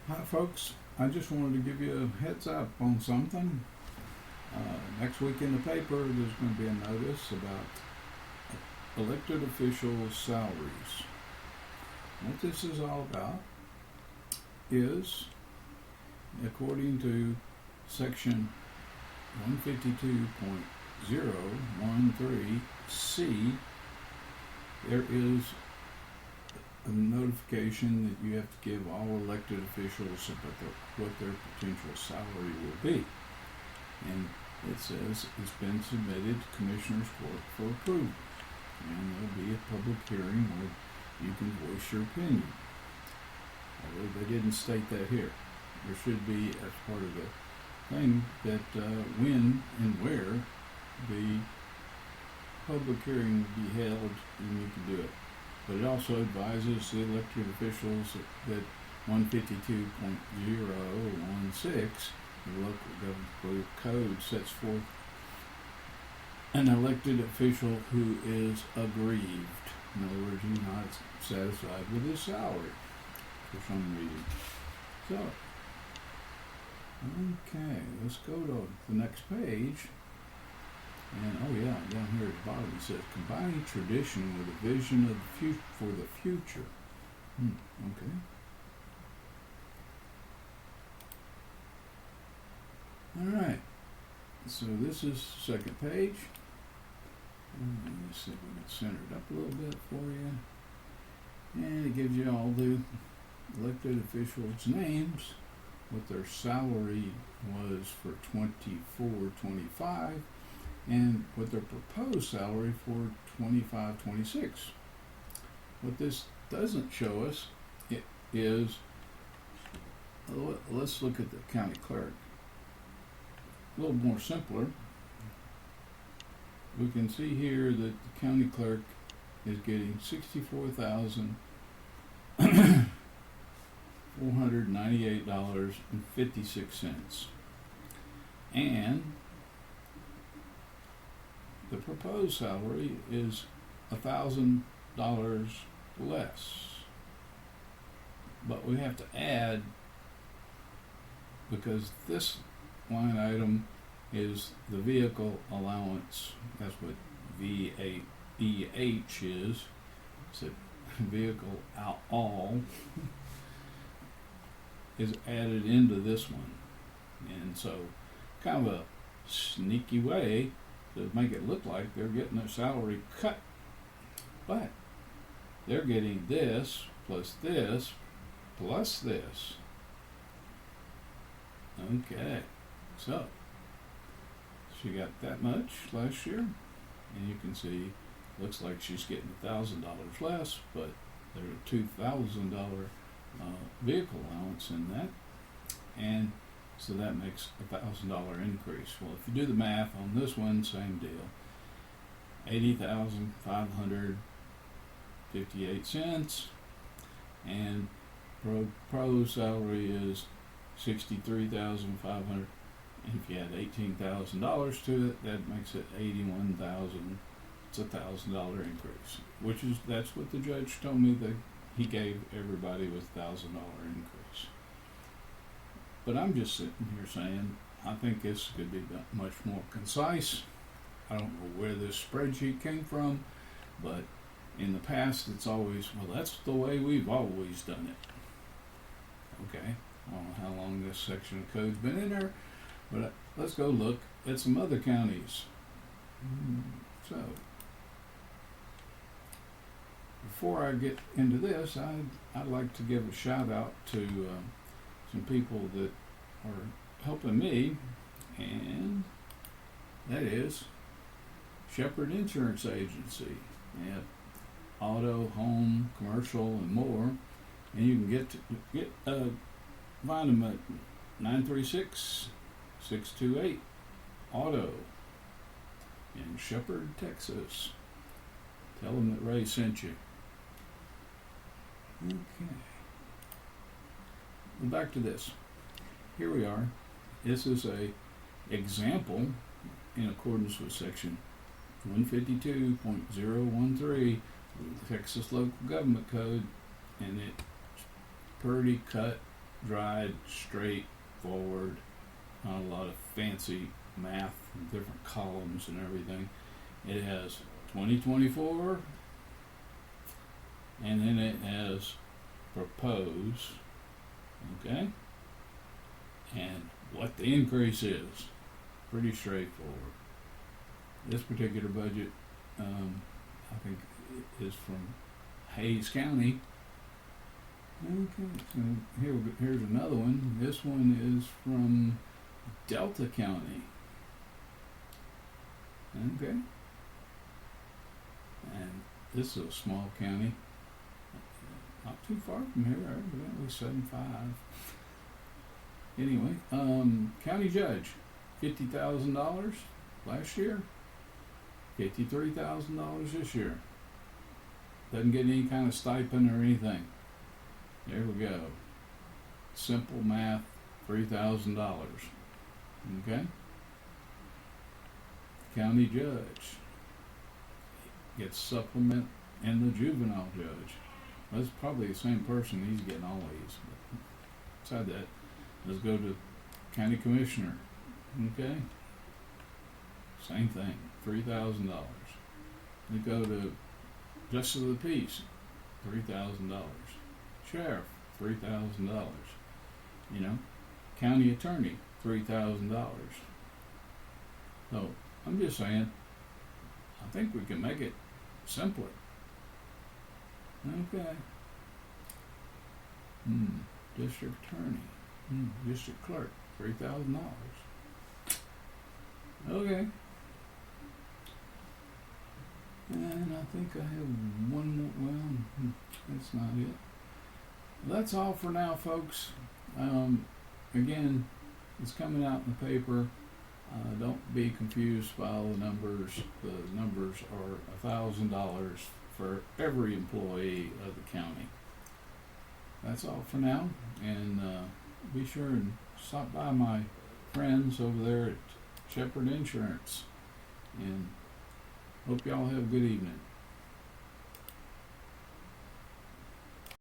Hi, folks. I just wanted to give you a heads up on something. Next week in the paper, there's going to be a notice about elected officials' salaries. What this is all about is, according to section 152.013C, there is a notification that you have to give all elected officials about what their potential salary will be. And it says it's been submitted to Commissioner's Court for approval. And there'll be a public hearing where you can voice your opinion. Although they didn't state that here. There should be, as part of the thing, that when and where the public hearing will be held, and you can do it. But it also advises the elected officials that 152.016, the local government code, sets forth an elected official who is aggrieved. In other words, he's not satisfied with his salary for some reason. So, okay, let's go to the next page. And oh yeah, down here at the bottom it says combining tradition with a vision of for the future. Okay. All right. So this is the second page. Let's see if we can center it up a little bit for you. And it gives you all the elected officials' names, what their salary was for 24-25. And what their proposed salary for 25-26. What this doesn't show us is, let's look at the county clerk. A little more simpler. We can see here that the county clerk is getting $64,498.56. And the proposed salary is $1,000 less. But we have to add, because this line item is the vehicle allowance. That's what VEH is. It's a vehicle all is added into this one. And so, kind of a sneaky way to make it look like they're getting their salary cut. But they're getting this plus this plus this. Okay, so she got that much last year, and you can see looks like she's getting $1,000 less, but there's a $2,000 vehicle allowance in that, and so that makes $1,000 increase. Well, if you do the math on this one, same deal. 80,558 cents, and pro salary is 63,500. And if you add $18,000 to it, that makes it 81,000. It's $1,000 increase, that's what the judge told me that he gave everybody with $1,000 increase. But I'm just sitting here saying, I think this could be much more concise. I don't know where this spreadsheet came from, but in the past it's always, well, that's the way we've always done it. Okay, I don't know how long this section of code's been in there, but let's go look at some other counties. So, before I get into this, I'd like to give a shout out to some people that are helping me, and that is Shepherd Insurance Agency. They have auto, home, commercial, and more. And you can find them at 936-628 auto in Shepherd, Texas. Tell them that Ray sent you. Okay. Well, back to this. Here we are. This is a example in accordance with section 152.013 of the Texas Local Government Code, and it's pretty cut dried, straightforward, not a lot of fancy math, and different columns and everything. It has 2024, and then it has propose, okay, and what the increase is. Pretty straightforward. This particular budget, I think, is from Hayes County. Okay, so here's another one. This one is from Delta County. Okay. And this is a small county. Not too far from here, evidently 7.5. Anyway, county judge, $50,000 last year, $53,000 this year. Doesn't get any kind of stipend or anything. There we go. Simple math, $3,000. Okay? County judge gets supplement and the juvenile judge. That's probably the same person. He's getting all these. But beside that, let's go to county commissioner. Okay? Same thing, $3,000. We go to justice of the peace, $3,000. Sheriff, $3,000. You know, county attorney, $3,000. So I'm just saying, I think we can make it simpler. Okay. District attorney, district clerk, $3,000. Okay. And I think I have one more. Well, that's not it. That's all for now, folks. Again, it's coming out in the paper. Don't be confused by all the numbers. The numbers are $1,000 for every employee of the county. That's all for now. And be sure and stop by my friends over there at Shepherd Insurance. And hope y'all have a good evening.